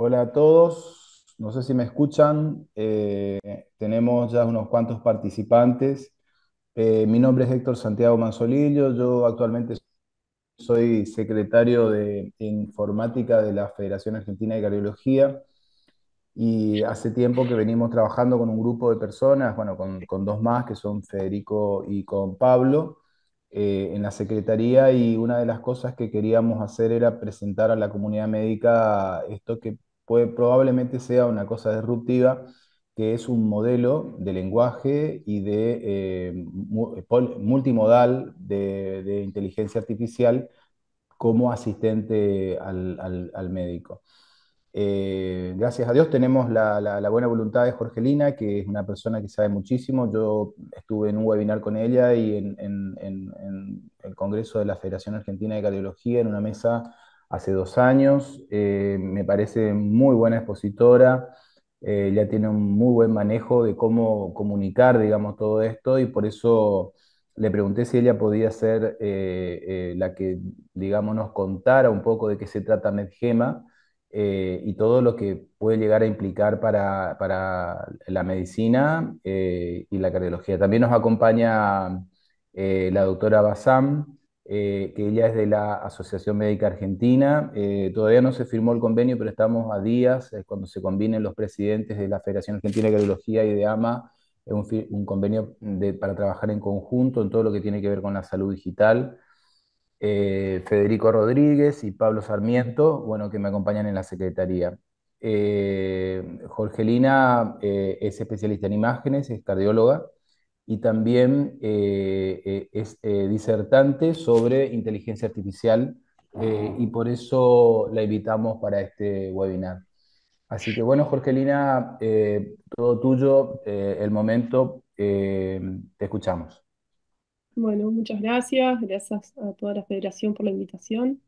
Hola a todos, no sé si me escuchan. Tenemos ya unos cuantos participantes. Mi nombre es Héctor Santiago Manzolillo, yo actualmente soy secretario de Informática de la Federación Argentina de Cardiología y hace tiempo que venimos trabajando con un grupo de personas, bueno, con dos más, que son Federico y con Pablo, en la Secretaría, y una de las cosas que queríamos hacer era presentar a la comunidad médica esto que probablemente sea una cosa disruptiva, que es un modelo de lenguaje y de multimodal de inteligencia artificial como asistente al médico. Gracias a Dios tenemos la buena voluntad de Jorgelina, que es una persona que sabe muchísimo. Yo estuve en un webinar con ella y en el Congreso de la Federación Argentina de Cardiología, en una mesa hace 2 años. Me parece muy buena expositora. Ya tiene un muy buen manejo de cómo comunicar, digamos, todo esto, y por eso le pregunté si ella podía ser la que, digamos, nos contara un poco de qué se trata Medgema, y todo lo que puede llegar a implicar para la medicina y la cardiología. También nos acompaña la doctora Bazán, que ella es de la Asociación Médica Argentina. Todavía no se firmó el convenio, pero estamos a días, cuando se combinen los presidentes de la Federación Argentina de Cardiología y de AMA, un convenio para trabajar en conjunto en todo lo que tiene que ver con la salud digital. Federico Rodríguez y Pablo Sarmiento, bueno, que me acompañan en la Secretaría. Jorgelina es especialista en imágenes, es cardióloga y también es disertante sobre inteligencia artificial, y por eso la invitamos para este webinar. Así que bueno, Jorgelina, todo tuyo, el momento, te escuchamos. Bueno, muchas gracias. Gracias a toda la federación por la invitación.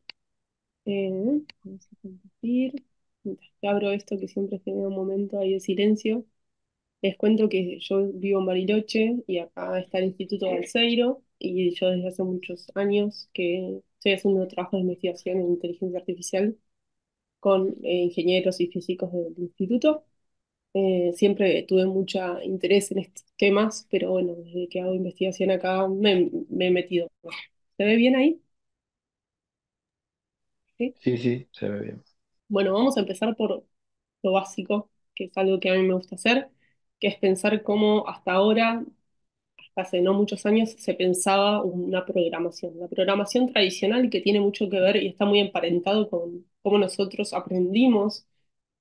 Vamos a compartir. Mientras que abro esto, que siempre genera un momento ahí de silencio, les cuento que yo vivo en Bariloche y acá está el Instituto Balseiro, y yo desde hace muchos años que estoy haciendo trabajos de investigación en inteligencia artificial con ingenieros y físicos del instituto. Siempre tuve mucho interés en estos temas, pero bueno, desde que hago investigación acá me he metido. ¿Se ve bien ahí? ¿Sí? Sí, sí, se ve bien. Bueno, vamos a empezar por lo básico, que es algo que a mí me gusta hacer, que es pensar cómo hasta ahora, hasta hace no muchos años, se pensaba una programación. La programación tradicional, que tiene mucho que ver y está muy emparentado con cómo nosotros aprendimos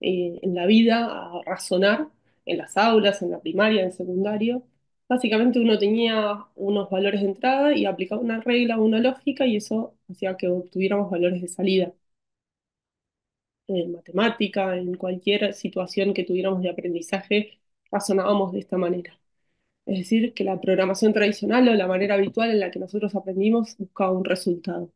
en la vida a razonar en las aulas, en la primaria, en el secundario. Básicamente uno tenía unos valores de entrada y aplicaba una regla, una lógica, y eso hacía que obtuviéramos valores de salida. En matemática, en cualquier situación que tuviéramos de aprendizaje, razonábamos de esta manera. Es decir, que la programación tradicional o la manera habitual en la que nosotros aprendimos buscaba un resultado.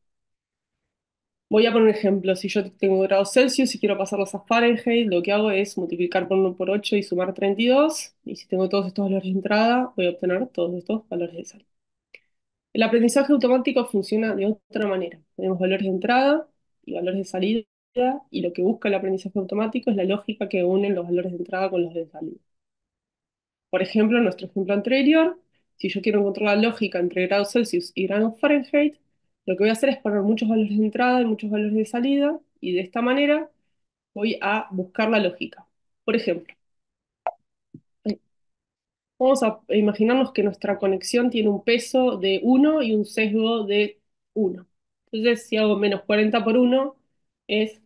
Voy a poner un ejemplo. Si yo tengo grados Celsius y quiero pasarlos a Fahrenheit, lo que hago es multiplicar por 1 por 8 y sumar 32. Y si tengo todos estos valores de entrada, voy a obtener todos estos valores de salida. El aprendizaje automático funciona de otra manera. Tenemos valores de entrada y valores de salida, y lo que busca el aprendizaje automático es la lógica que une los valores de entrada con los de salida. Por ejemplo, en nuestro ejemplo anterior, si yo quiero encontrar la lógica entre grados Celsius y grados Fahrenheit, lo que voy a hacer es poner muchos valores de entrada y muchos valores de salida, y de esta manera voy a buscar la lógica. Por ejemplo, vamos a imaginarnos que nuestra conexión tiene un peso de 1 y un sesgo de 1. Entonces, si hago menos 40 por 1, es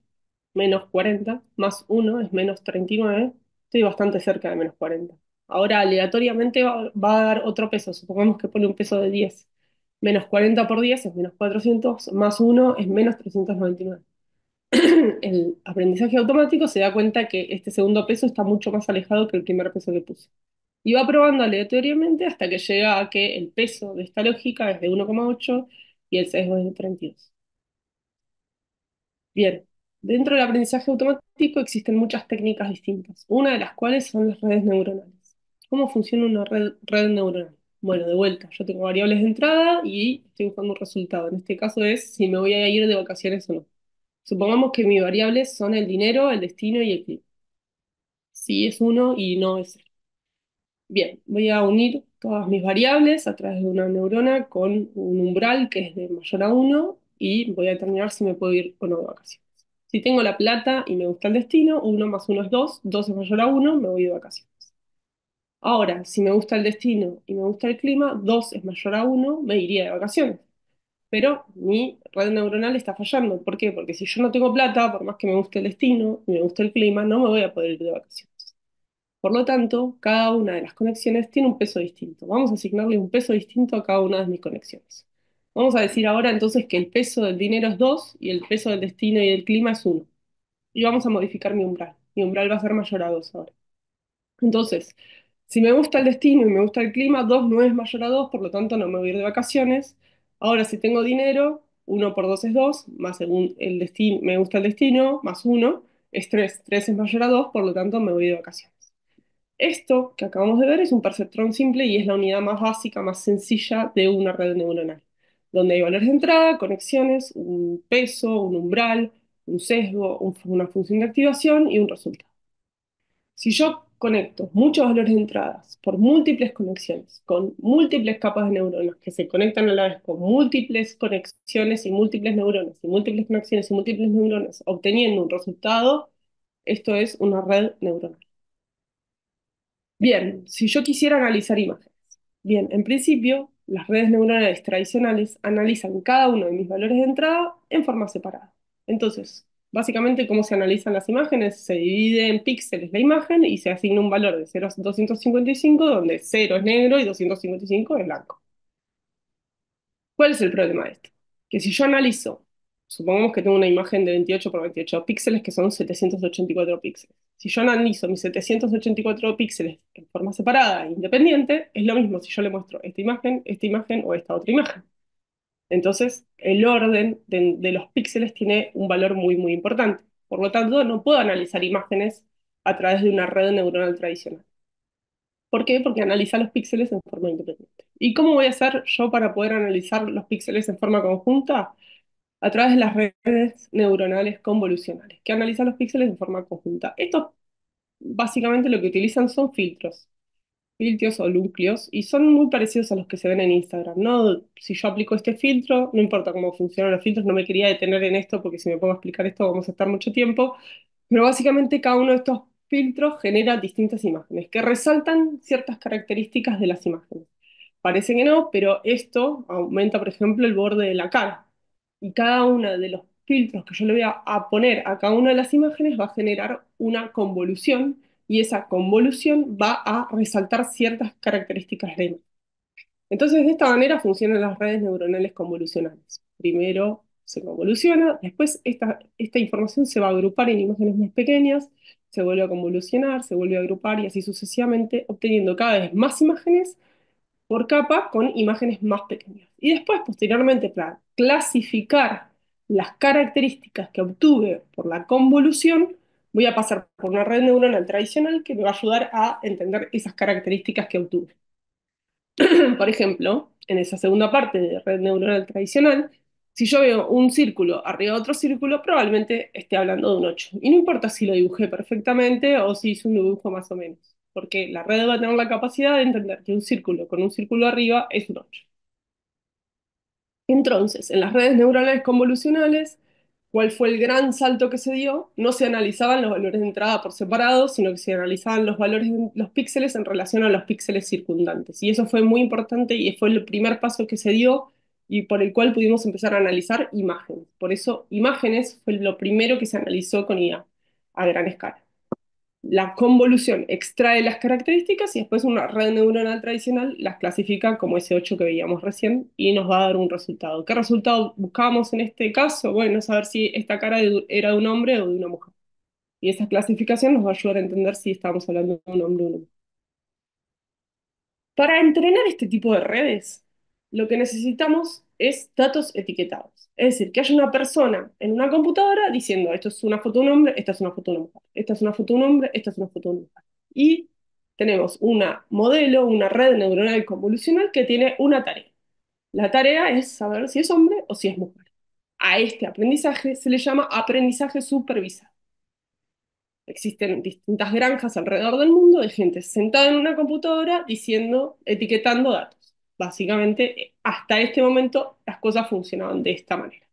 menos 40, más 1 es menos 39. Estoy bastante cerca de menos 40. Ahora, aleatoriamente va a dar otro peso. Supongamos que pone un peso de 10. Menos 40 por 10 es menos 400, más 1 es menos 399. El aprendizaje automático se da cuenta que este segundo peso está mucho más alejado que el primer peso que puse. Y va probando aleatoriamente hasta que llega a que el peso de esta lógica es de 1,8 y el sesgo es de 32. Bien, dentro del aprendizaje automático existen muchas técnicas distintas, una de las cuales son las redes neuronales. ¿Cómo funciona una red neuronal? Bueno, de vuelta, yo tengo variables de entrada y estoy buscando un resultado. En este caso es si me voy a ir de vacaciones o no. Supongamos que mis variables son el dinero, el destino y el clima. Sí es uno y no es cero. Bien, voy a unir todas mis variables a través de una neurona con un umbral que es de mayor a uno y voy a determinar si me puedo ir o no de vacaciones. Si tengo la plata y me gusta el destino, uno más uno es 2, 2 es mayor a uno, me voy de vacaciones. Ahora, si me gusta el destino y me gusta el clima, 2 es mayor a uno, me iría de vacaciones. Pero mi red neuronal está fallando. ¿Por qué? Porque si yo no tengo plata, por más que me guste el destino y me guste el clima, no me voy a poder ir de vacaciones. Por lo tanto, cada una de las conexiones tiene un peso distinto. Vamos a asignarle un peso distinto a cada una de mis conexiones. Vamos a decir ahora entonces que el peso del dinero es 2 y el peso del destino y del clima es uno. Y vamos a modificar mi umbral. Mi umbral va a ser mayor a 2 ahora. Entonces, si me gusta el destino y me gusta el clima, 2 no es mayor a 2, por lo tanto no me voy a ir de vacaciones. Ahora, si tengo dinero, uno por 2 es 2, más según el destino, me gusta el destino, más uno es 3. 3 es mayor a 2, por lo tanto me voy de vacaciones. Esto que acabamos de ver es un perceptrón simple y es la unidad más básica, más sencilla de una red neuronal, donde hay valores de entrada, conexiones, un peso, un umbral, un sesgo, una función de activación y un resultado. Si yo conecto muchos valores de entradas por múltiples conexiones, con múltiples capas de neuronas que se conectan a la vez con múltiples conexiones y múltiples neuronas y múltiples conexiones y múltiples neuronas, obteniendo un resultado, esto es una red neuronal. Bien, si yo quisiera analizar imágenes. Bien, en principio, las redes neuronales tradicionales analizan cada uno de mis valores de entrada en forma separada. Entonces, básicamente, ¿cómo se analizan las imágenes? Se divide en píxeles la imagen y se asigna un valor de 0 a 255, donde 0 es negro y 255 es blanco. ¿Cuál es el problema de esto? Que si yo analizo, supongamos que tengo una imagen de 28 por 28 píxeles, que son 784 píxeles. Si yo analizo mis 784 píxeles en forma separada e independiente, es lo mismo si yo le muestro esta imagen o esta otra imagen. Entonces, el orden de los píxeles tiene un valor muy, muy importante. Por lo tanto, no puedo analizar imágenes a través de una red neuronal tradicional. ¿Por qué? Porque analiza los píxeles en forma independiente. ¿Y cómo voy a hacer yo para poder analizar los píxeles en forma conjunta? A través de las redes neuronales convolucionales, que analizan los píxeles en forma conjunta. Estos básicamente lo que utilizan son filtros o núcleos, y son muy parecidos a los que se ven en Instagram, ¿no? Si yo aplico este filtro, no importa cómo funcionan los filtros, no me quería detener en esto porque si me pongo a explicar esto vamos a estar mucho tiempo, pero básicamente cada uno de estos filtros genera distintas imágenes que resaltan ciertas características de las imágenes. Parece que no, pero esto aumenta, por ejemplo, el borde de la cara. Y cada uno de los filtros que yo le voy a poner a cada una de las imágenes va a generar una convolución y esa convolución va a resaltar ciertas características de la imagen. Entonces, de esta manera funcionan las redes neuronales convolucionales. Primero se convoluciona, después esta información se va a agrupar en imágenes más pequeñas, se vuelve a convolucionar, se vuelve a agrupar y así sucesivamente, obteniendo cada vez más imágenes por capa con imágenes más pequeñas. Y después, posteriormente, para clasificar las características que obtuve por la convolución, voy a pasar por una red neuronal tradicional que me va a ayudar a entender esas características que obtuve. Por ejemplo, en esa segunda parte de red neuronal tradicional, si yo veo un círculo arriba de otro círculo, probablemente esté hablando de un 8. Y no importa si lo dibujé perfectamente o si hice un dibujo más o menos, porque la red va a tener la capacidad de entender que un círculo con un círculo arriba es un 8. Entonces, en las redes neuronales convolucionales, ¿cuál fue el gran salto que se dio? No se analizaban los valores de entrada por separado, sino que se analizaban los valores de los píxeles en relación a los píxeles circundantes. Y eso fue muy importante y fue el primer paso que se dio y por el cual pudimos empezar a analizar imágenes. Por eso, imágenes fue lo primero que se analizó con IA a gran escala. La convolución extrae las características y después una red neuronal tradicional las clasifica como ese 8 que veíamos recién y nos va a dar un resultado. ¿Qué resultado buscábamos en este caso? Bueno, saber si esta cara era de un hombre o de una mujer. Y esa clasificación nos va a ayudar a entender si estamos hablando de un hombre o una mujer. Para entrenar este tipo de redes, lo que necesitamos es datos etiquetados. Es decir, que haya una persona en una computadora diciendo, esto es una foto de un hombre, esta es una foto de una mujer, esta es una foto de un hombre, esta es una foto de una mujer. Y tenemos una modelo, una red neuronal convolucional que tiene una tarea. La tarea es saber si es hombre o si es mujer. A este aprendizaje se le llama aprendizaje supervisado. Existen distintas granjas alrededor del mundo de gente sentada en una computadora diciendo, etiquetando datos. Básicamente, hasta este momento las cosas funcionaban de esta manera.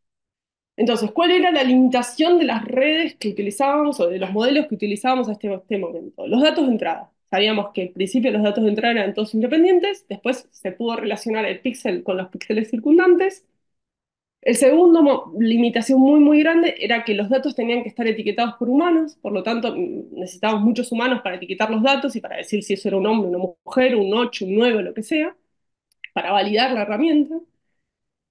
Entonces, ¿cuál era la limitación de las redes que utilizábamos o de los modelos que utilizábamos hasta este momento? Los datos de entrada. Sabíamos que al principio los datos de entrada eran todos independientes, después se pudo relacionar el píxel con los píxeles circundantes. El segundo limitación muy, muy grande era que los datos tenían que estar etiquetados por humanos, por lo tanto necesitábamos muchos humanos para etiquetar los datos y para decir si eso era un hombre, una mujer, un 8, un 9, lo que sea, para validar la herramienta.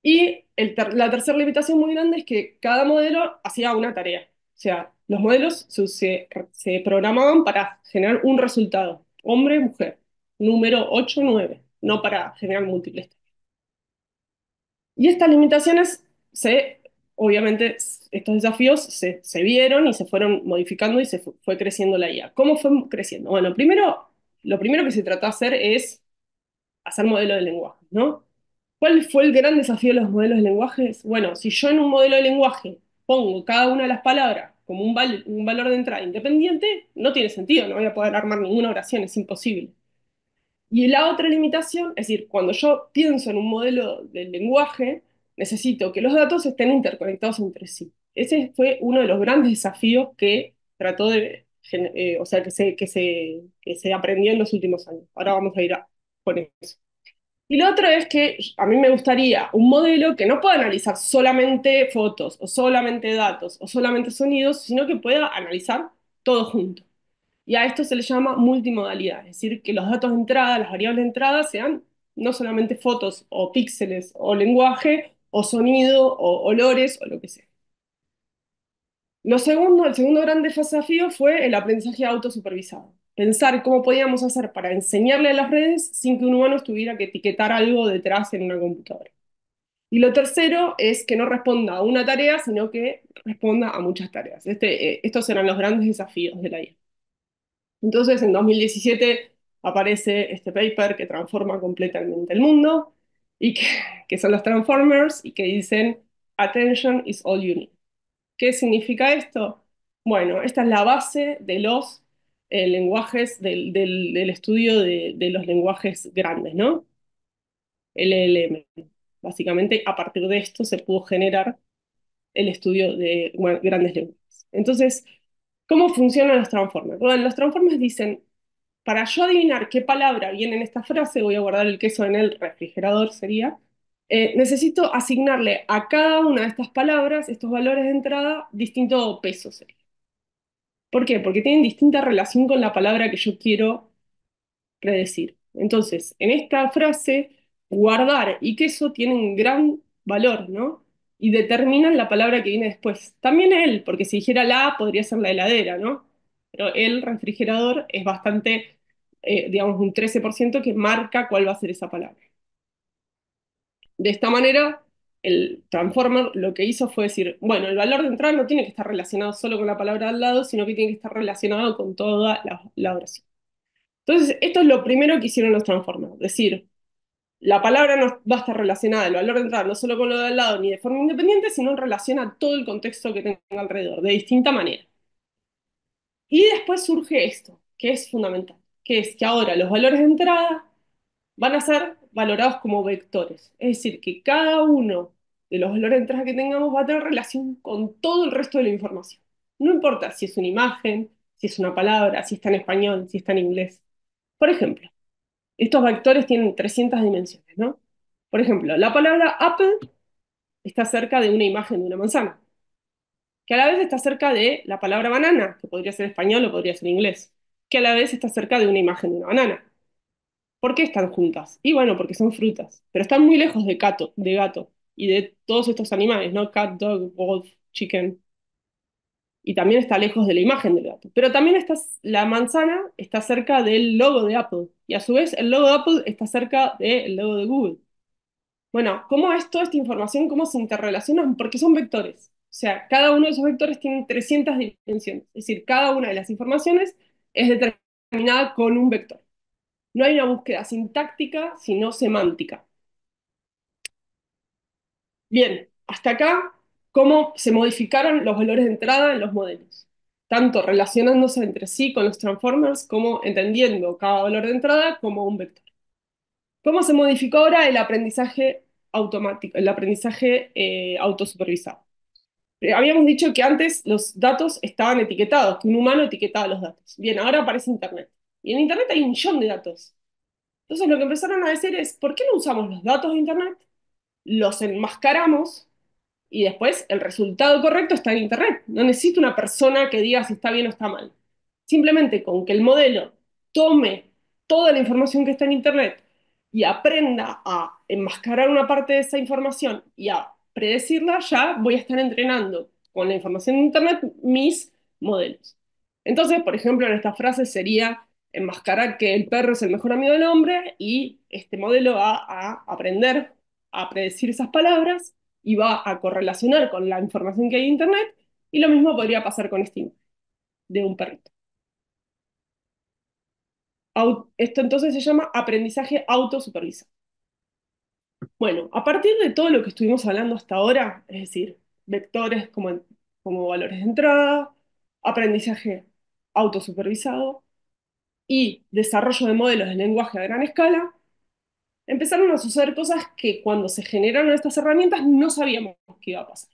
Y la tercera limitación muy grande es que cada modelo hacía una tarea. O sea, los modelos se programaban para generar un resultado, hombre, mujer, número 8, 9, no para generar múltiples. Y estas limitaciones obviamente, estos desafíos se vieron y se fueron modificando y fue creciendo la IA. ¿Cómo fue creciendo? Bueno, lo primero que se trató de hacer es hacer modelos de lenguaje, ¿no? ¿Cuál fue el gran desafío de los modelos de lenguajes? Bueno, si yo en un modelo de lenguaje pongo cada una de las palabras como un valor de entrada independiente, no tiene sentido, no voy a poder armar ninguna oración, es imposible. Y la otra limitación, es decir, cuando yo pienso en un modelo del lenguaje, necesito que los datos estén interconectados entre sí. Ese fue uno de los grandes desafíos que trató o sea, que se aprendió en los últimos años. Ahora vamos a ir con eso. Y lo otro es que a mí me gustaría un modelo que no pueda analizar solamente fotos, o solamente datos, o solamente sonidos, sino que pueda analizar todo junto. Y a esto se le llama multimodalidad, es decir, que los datos de entrada, las variables de entrada, sean no solamente fotos o píxeles o lenguaje o sonido o olores o lo que sea. El segundo gran desafío fue el aprendizaje autosupervisado. Pensar cómo podíamos hacer para enseñarle a las redes sin que un humano tuviera que etiquetar algo detrás en una computadora. Y lo tercero es que no responda a una tarea, sino que responda a muchas tareas. Estos eran los grandes desafíos de la IA. Entonces, en 2017 aparece este paper que transforma completamente el mundo y que son los Transformers y que dicen Attention is all you need. ¿Qué significa esto? Bueno, esta es la base de los lenguajes, del estudio de los lenguajes grandes, ¿no? LLM. Básicamente, a partir de esto se pudo generar el estudio de grandes lenguajes. Entonces, ¿cómo funcionan los transformers? Bueno, los transformers dicen, para yo adivinar qué palabra viene en esta frase, voy a guardar el queso en el refrigerador, sería, necesito asignarle a cada una de estas palabras, estos valores de entrada, distinto peso sería. ¿Por qué? Porque tienen distinta relación con la palabra que yo quiero predecir. Entonces, en esta frase, guardar y queso tienen gran valor, ¿no? Y determinan la palabra que viene después. También él, porque si dijera la, podría ser la heladera, ¿no? Pero el refrigerador es bastante, digamos, un 13% que marca cuál va a ser esa palabra. De esta manera, el Transformer lo que hizo fue decir, bueno, el valor de entrada no tiene que estar relacionado solo con la palabra al lado, sino que tiene que estar relacionado con toda la oración. Entonces, esto es lo primero que hicieron los Transformers, decir, la palabra no va a estar relacionada, el valor de entrada, no solo con lo de al lado ni de forma independiente, sino en relación a todo el contexto que tenga alrededor, de distinta manera. Y después surge esto, que es fundamental, que es que ahora los valores de entrada van a ser valorados como vectores. Es decir, que cada uno de los valores de entrada que tengamos va a tener relación con todo el resto de la información. No importa si es una imagen, si es una palabra, si está en español, si está en inglés. Por ejemplo, estos vectores tienen 300 dimensiones, ¿no? Por ejemplo, la palabra Apple está cerca de una imagen de una manzana, que a la vez está cerca de la palabra banana, que podría ser español o podría ser inglés, que a la vez está cerca de una imagen de una banana. ¿Por qué están juntas? Y bueno, porque son frutas, pero están muy lejos de gato y de todos estos animales, ¿no? Cat, dog, wolf, chicken. Y también está lejos de la imagen del gato. Pero también la manzana está cerca del logo de Apple. Y a su vez el logo de Apple está cerca del logo de Google. Bueno, ¿cómo es toda esta información? ¿Cómo se interrelacionan? Porque son vectores. O sea, cada uno de esos vectores tiene 300 dimensiones. Es decir, cada una de las informaciones es determinada con un vector. No hay una búsqueda sintáctica, sino semántica. Bien, hasta acá, cómo se modificaron los valores de entrada en los modelos, tanto relacionándose entre sí con los transformers como entendiendo cada valor de entrada como un vector. ¿Cómo se modificó ahora el aprendizaje automático, el aprendizaje autosupervisado? Habíamos dicho que antes los datos estaban etiquetados, que un humano etiquetaba los datos. Bien, ahora aparece Internet. Y en Internet hay un millón de datos. Entonces lo que empezaron a decir es, ¿por qué no usamos los datos de Internet? Los enmascaramos y después el resultado correcto está en Internet. No necesito una persona que diga si está bien o está mal. Simplemente con que el modelo tome toda la información que está en Internet y aprenda a enmascarar una parte de esa información y a predecirla, ya voy a estar entrenando con la información de Internet mis modelos. Entonces, por ejemplo, en esta frase sería enmascarar que el perro es el mejor amigo del hombre y este modelo va a aprender a predecir esas palabras y va a correlacionar con la información que hay en Internet, y lo mismo podría pasar con este de un perrito. Esto entonces se llama aprendizaje autosupervisado. Bueno, a partir de todo lo que estuvimos hablando hasta ahora, es decir, vectores como valores de entrada, aprendizaje autosupervisado y desarrollo de modelos de lenguaje a gran escala, empezaron a suceder cosas que cuando se generaron estas herramientas no sabíamos que iba a pasar.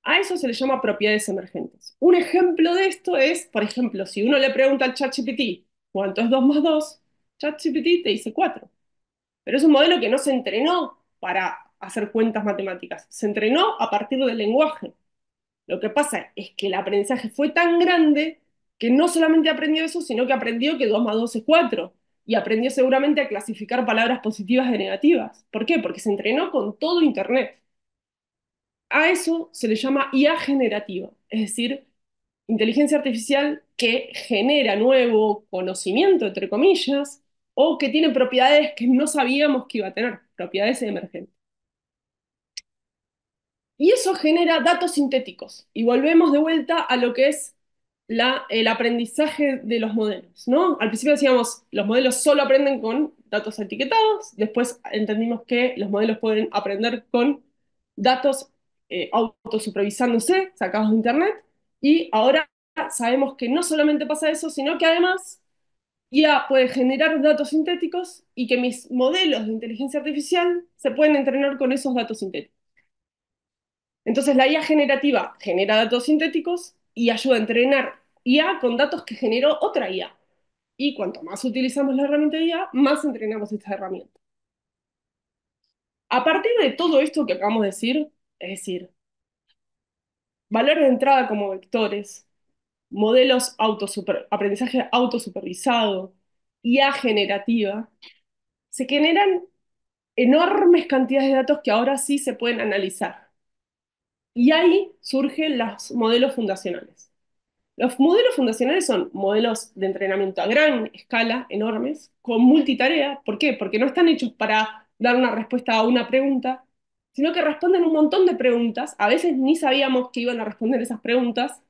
A eso se le llama propiedades emergentes. Un ejemplo de esto es, por ejemplo, si uno le pregunta al ChatGPT cuánto es 2 más 2, ChatGPT te dice 4. Pero es un modelo que no se entrenó para hacer cuentas matemáticas, se entrenó a partir del lenguaje. Lo que pasa es que el aprendizaje fue tan grande que no solamente aprendió eso, sino que aprendió que 2 más 2 es 4. Y aprendió seguramente a clasificar palabras positivas de negativas. ¿Por qué? Porque se entrenó con todo Internet. A eso se le llama IA generativa, es decir, inteligencia artificial que genera nuevo conocimiento, entre comillas, o que tiene propiedades que no sabíamos que iba a tener, propiedades emergentes. Y eso genera datos sintéticos. Y volvemos de vuelta a lo que es el aprendizaje de los modelos, ¿no? Al principio decíamos, los modelos solo aprenden con datos etiquetados, después entendimos que los modelos pueden aprender con datos autosupervisándose, sacados de Internet, y ahora sabemos que no solamente pasa eso, sino que además IA puede generar datos sintéticos y que mis modelos de inteligencia artificial se pueden entrenar con esos datos sintéticos. Entonces la IA generativa genera datos sintéticos y ayuda a entrenar IA con datos que generó otra IA. Y cuanto más utilizamos la herramienta de IA, más entrenamos esta herramienta. A partir de todo esto que acabamos de decir, es decir, valores de entrada como vectores, modelos aprendizaje autosupervisado, IA generativa, se generan enormes cantidades de datos que ahora sí se pueden analizar. Y ahí surgen los modelos fundacionales. Los modelos fundacionales son modelos de entrenamiento a gran escala, enormes, con multitarea. ¿Por qué? Porque no están hechos para dar una respuesta a una pregunta, sino que responden un montón de preguntas. A veces ni sabíamos que iban a responder esas preguntas.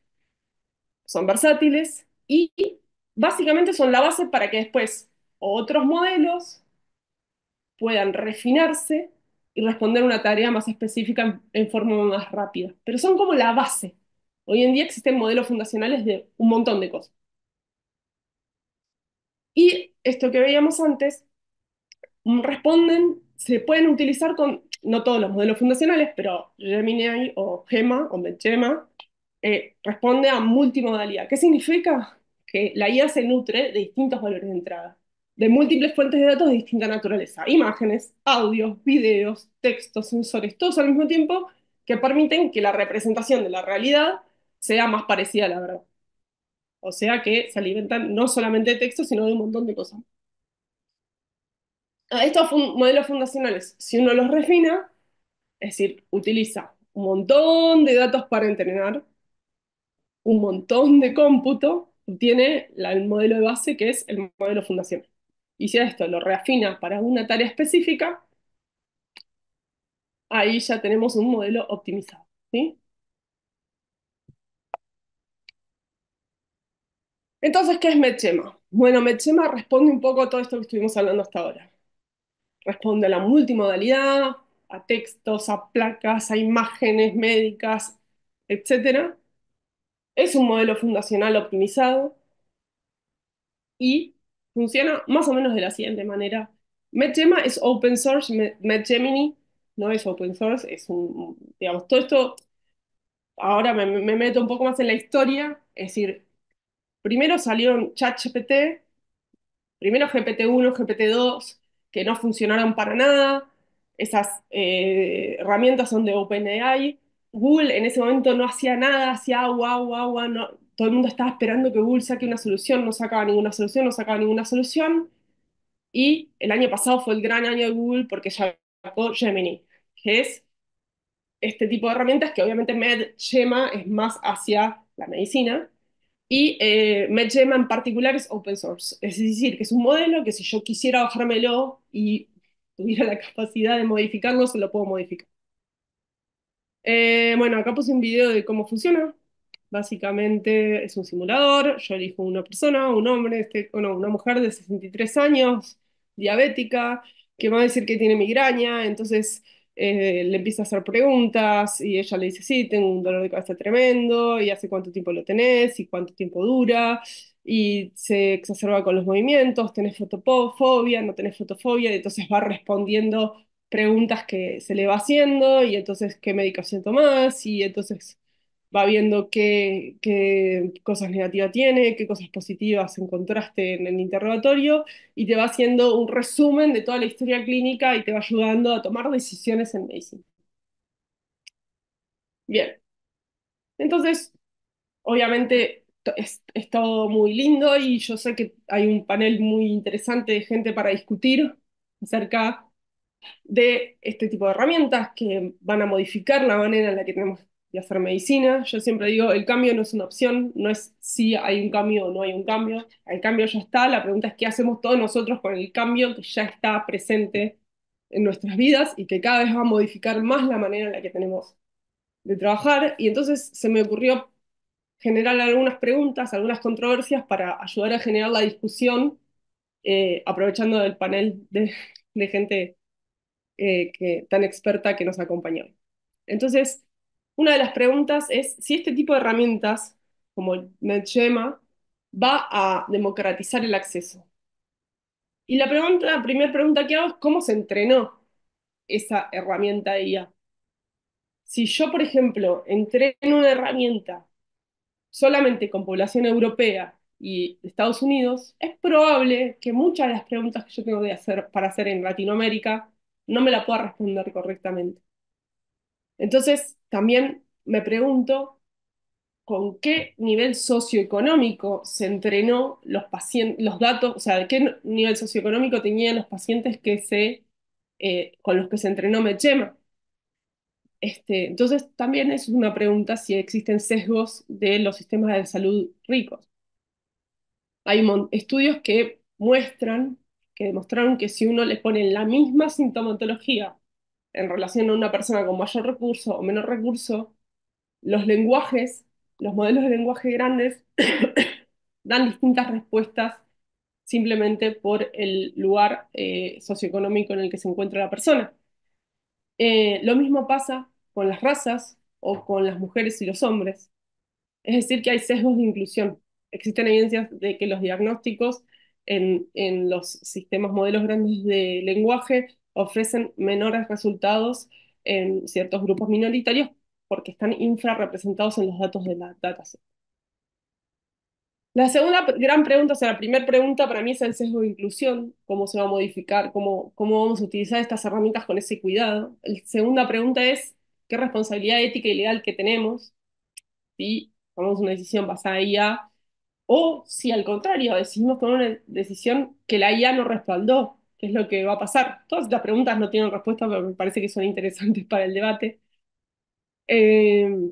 Son versátiles y básicamente son la base para que después otros modelos puedan refinarse y responder una tarea más específica en forma más rápida. Pero son como la base. Hoy en día existen modelos fundacionales de un montón de cosas. Y esto que veíamos antes, responden, se pueden utilizar con, no todos los modelos fundacionales, pero Gemini o Gemma o Medgema responde a multimodalidad. ¿Qué significa? Que la IA se nutre de distintos valores de entrada, de múltiples fuentes de datos de distinta naturaleza, imágenes, audios, videos, textos, sensores, todos al mismo tiempo que permiten que la representación de la realidad sea más parecida a la verdad. O sea que se alimentan no solamente de texto, sino de un montón de cosas. A estos modelos fundacionales, si uno los refina, es decir, utiliza un montón de datos para entrenar, un montón de cómputo, tiene el modelo de base que es el modelo fundacional. Y si a esto lo reafina para una tarea específica, ahí ya tenemos un modelo optimizado, ¿sí? Entonces, ¿qué es Medchema? Bueno, Medchema responde un poco a todo esto que estuvimos hablando hasta ahora. Responde a la multimodalidad, a textos, a placas, a imágenes médicas, etcétera. Es un modelo fundacional optimizado y funciona más o menos de la siguiente manera. MedGemma es open source, MedGemini no es open source, es digamos, todo esto, ahora me meto un poco más en la historia, es decir, primero salieron ChatGPT, primero GPT-1, GPT-2, que no funcionaron para nada. Esas herramientas son de OpenAI. Google en ese momento no hacía nada, hacía agua, agua, agua. No, todo el mundo estaba esperando que Google saque una solución, no sacaba ninguna solución, no sacaba ninguna solución. Y el año pasado fue el gran año de Google porque ya sacó Gemini, que es este tipo de herramientas que obviamente MedGemma es más hacia la medicina y MedGemma en particular es open source. Es decir, que es un modelo que si yo quisiera bajármelo y tuviera la capacidad de modificarlo, se lo puedo modificar. Bueno, acá puse un video de cómo funciona. Básicamente es un simulador. Yo elijo una persona, un hombre, una mujer de 63 años, diabética, que va a decir que tiene migraña. Entonces le empieza a hacer preguntas y ella le dice, sí, tengo un dolor de cabeza tremendo, y hace cuánto tiempo lo tenés y cuánto tiempo dura. Y se exacerba con los movimientos, tenés fotofobia, no tenés fotofobia, y entonces va respondiendo preguntas que se le va haciendo y entonces qué medicación tomás y entonces va viendo qué cosas negativas tiene, qué cosas positivas encontraste en el interrogatorio y te va haciendo un resumen de toda la historia clínica y te va ayudando a tomar decisiones en medicina. Bien, entonces obviamente es todo muy lindo y yo sé que hay un panel muy interesante de gente para discutir acerca de este tipo de herramientas que van a modificar la manera en la que tenemos de hacer medicina. Yo siempre digo, el cambio no es una opción, no es si hay un cambio o no hay un cambio. El cambio ya está, la pregunta es qué hacemos todos nosotros con el cambio que ya está presente en nuestras vidas y que cada vez va a modificar más la manera en la que tenemos de trabajar. Y entonces se me ocurrió generar algunas preguntas, algunas controversias para ayudar a generar la discusión, aprovechando el panel de gente tan experta que nos acompañó. Entonces, una de las preguntas es si este tipo de herramientas, como NetGema, va a democratizar el acceso. Y la primera pregunta que hago es cómo se entrenó esa herramienta de IA. Si yo, por ejemplo, entreno una herramienta solamente con población europea y de Estados Unidos, es probable que muchas de las preguntas que yo tengo para hacer en Latinoamérica no me la pueda responder correctamente. Entonces, también me pregunto con qué nivel socioeconómico se entrenó los pacientes, los datos, o sea, de qué nivel socioeconómico tenían los pacientes con los que se entrenó Mechema. Entonces, también es una pregunta si existen sesgos de los sistemas de salud ricos. Hay estudios que demostraron que si uno le pone la misma sintomatología en relación a una persona con mayor recurso o menor recurso, los lenguajes, los modelos de lenguaje grandes dan distintas respuestas simplemente por el lugar socioeconómico en el que se encuentra la persona. Lo mismo pasa con las razas o con las mujeres y los hombres. Es decir, que hay sesgos de inclusión. Existen evidencias de que los diagnósticos en los sistemas modelos grandes de lenguaje ofrecen menores resultados en ciertos grupos minoritarios porque están infrarrepresentados en los datos de la dataset. La segunda gran pregunta, o sea, la primera pregunta para mí es el sesgo de inclusión, cómo se va a modificar, cómo vamos a utilizar estas herramientas con ese cuidado. La segunda pregunta es qué responsabilidad ética y legal que tenemos si tomamos una decisión basada en IA o si al contrario decidimos tomar una decisión que la IA no respaldó, qué es lo que va a pasar. Todas estas preguntas no tienen respuesta, pero me parece que son interesantes para el debate. Eh,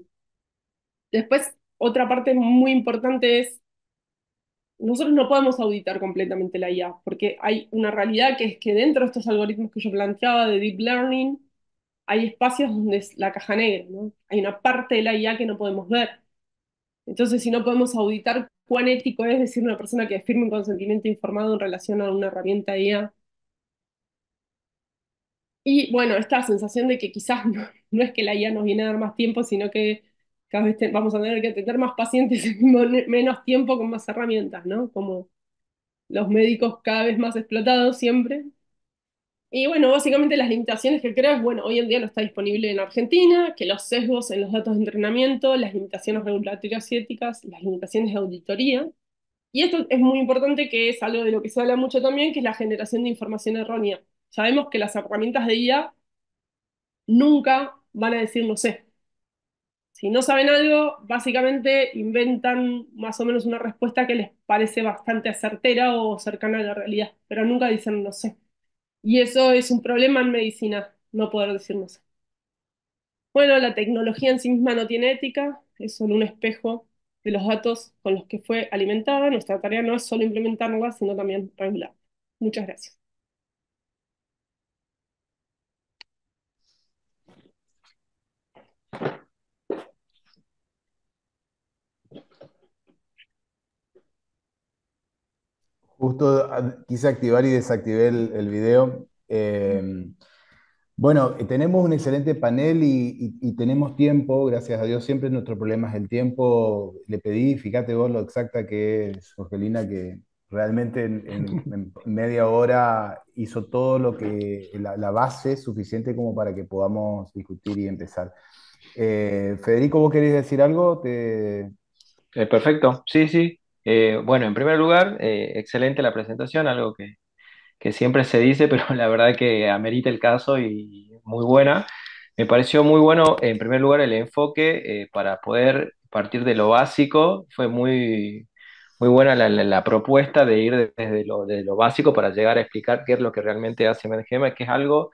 Después, otra parte muy importante es nosotros no podemos auditar completamente la IA, porque hay una realidad que es que dentro de estos algoritmos que yo planteaba de Deep Learning, hay espacios donde es la caja negra, ¿no? Hay una parte de la IA que no podemos ver. Entonces, si no podemos auditar cuán ético es decir una persona que firme un consentimiento informado en relación a una herramienta de IA, Y bueno, esta sensación de que quizás no es que la IA nos viene a dar más tiempo, sino que cada vez vamos a tener que tener más pacientes en menos tiempo con más herramientas, ¿no? Como los médicos cada vez más explotados siempre. Y bueno, básicamente las limitaciones que creo es, bueno, hoy en día no está disponible en Argentina, que los sesgos en los datos de entrenamiento, las limitaciones regulatorias y éticas, las limitaciones de auditoría. Y esto es muy importante, que es algo de lo que se habla mucho también, que es la generación de información errónea. Sabemos que las herramientas de IA nunca van a decir no sé. Si no saben algo, básicamente inventan más o menos una respuesta que les parece bastante certera o cercana a la realidad, pero nunca dicen no sé. Y eso es un problema en medicina, no poder decir no sé. Bueno, la tecnología en sí misma no tiene ética, es solo un espejo de los datos con los que fue alimentada. Nuestra tarea no es solo implementarla, sino también regularla. Muchas gracias. Justo quise activar y desactivé el video. Bueno, tenemos un excelente panel y tenemos tiempo, gracias a Dios. Siempre nuestro problema es el tiempo. Le pedí, fíjate vos lo exacta que es, Jorgelina, que realmente en media hora hizo todo lo que, la base suficiente como para que podamos discutir y empezar. Federico, ¿vos querés decir algo? Perfecto, sí, sí. Bueno, en primer lugar, excelente la presentación, algo que siempre se dice, pero la verdad que amerita el caso y muy buena. Me pareció muy bueno, en primer lugar, el enfoque para poder partir de lo básico. Fue muy buena la propuesta de ir desde lo básico para llegar a explicar qué es lo que realmente hace Mergema, que es algo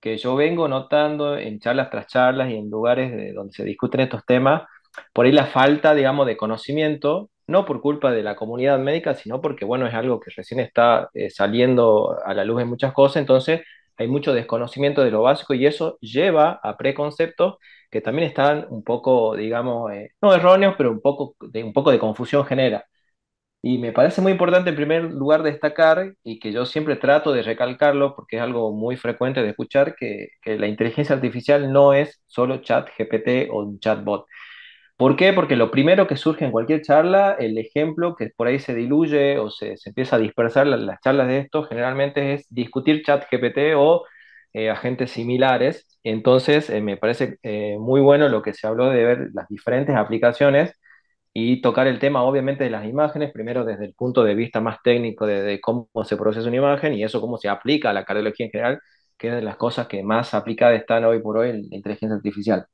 que yo vengo notando en charlas tras charlas y en lugares donde se discuten estos temas, por ahí la falta, digamos, de conocimiento, no por culpa de la comunidad médica, sino porque, bueno, es algo que recién está saliendo a la luz en muchas cosas, entonces hay mucho desconocimiento de lo básico y eso lleva a preconceptos que también están un poco, digamos, no erróneos, pero un poco de confusión genera. Y me parece muy importante en primer lugar destacar, y que yo siempre trato de recalcarlo porque es algo muy frecuente de escuchar, que la inteligencia artificial no es solo chat GPT o un chatbot. ¿Por qué? Porque lo primero que surge en cualquier charla, el ejemplo que por ahí se diluye o se empieza a dispersar las charlas de esto, generalmente es discutir chat GPT o agentes similares. Entonces, me parece muy bueno lo que se habló de ver las diferentes aplicaciones y tocar el tema obviamente de las imágenes, primero desde el punto de vista más técnico de cómo se procesa una imagen y eso cómo se aplica a la cardiología en general, que es de las cosas que más aplicadas están hoy por hoy en la inteligencia artificial.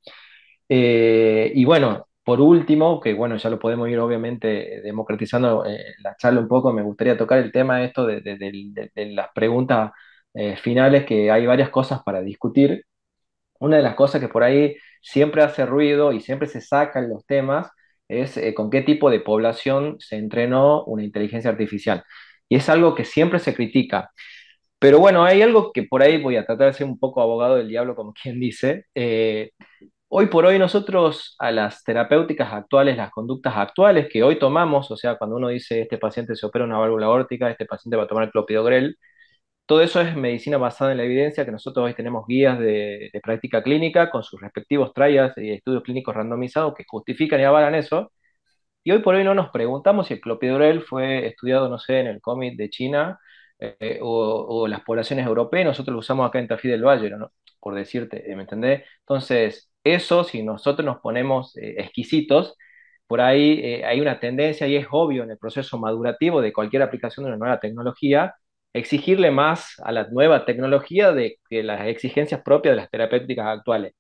Y bueno, por último, que bueno, ya lo podemos ir obviamente democratizando la charla un poco, me gustaría tocar el tema esto de las preguntas finales, que hay varias cosas para discutir. Una de las cosas que por ahí siempre hace ruido y siempre se sacan los temas es con qué tipo de población se entrenó una inteligencia artificial. Y es algo que siempre se critica. Pero bueno, hay algo que por ahí voy a tratar de ser un poco abogado del diablo, como quien dice. Hoy por hoy nosotros a las terapéuticas actuales, las conductas actuales que hoy tomamos, o sea, cuando uno dice este paciente se opera una válvula aórtica, este paciente va a tomar clopidogrel, todo eso es medicina basada en la evidencia, que nosotros hoy tenemos guías de práctica clínica con sus respectivos trials y estudios clínicos randomizados que justifican y avalan eso. Y hoy por hoy no nos preguntamos si el clopidogrel fue estudiado, no sé, en el COVID de China o las poblaciones europeas, nosotros lo usamos acá en Tafí del Valle, ¿no? Por decirte, ¿me entendés? Entonces, eso, si nosotros nos ponemos exquisitos, por ahí hay una tendencia, y es obvio en el proceso madurativo de cualquier aplicación de una nueva tecnología, exigirle más a la nueva tecnología de que las exigencias propias de las terapéuticas actuales.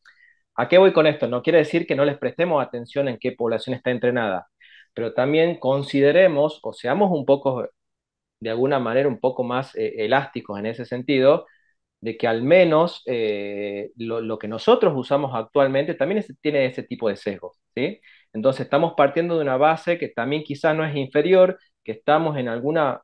¿A qué voy con esto? No quiere decir que no les prestemos atención en qué población está entrenada, pero también consideremos o seamos un poco, de alguna manera, un poco más elásticos en ese sentido, de que al menos lo que nosotros usamos actualmente también tiene ese tipo de sesgos, ¿sí? Entonces estamos partiendo de una base que también quizás no es inferior, que estamos en alguna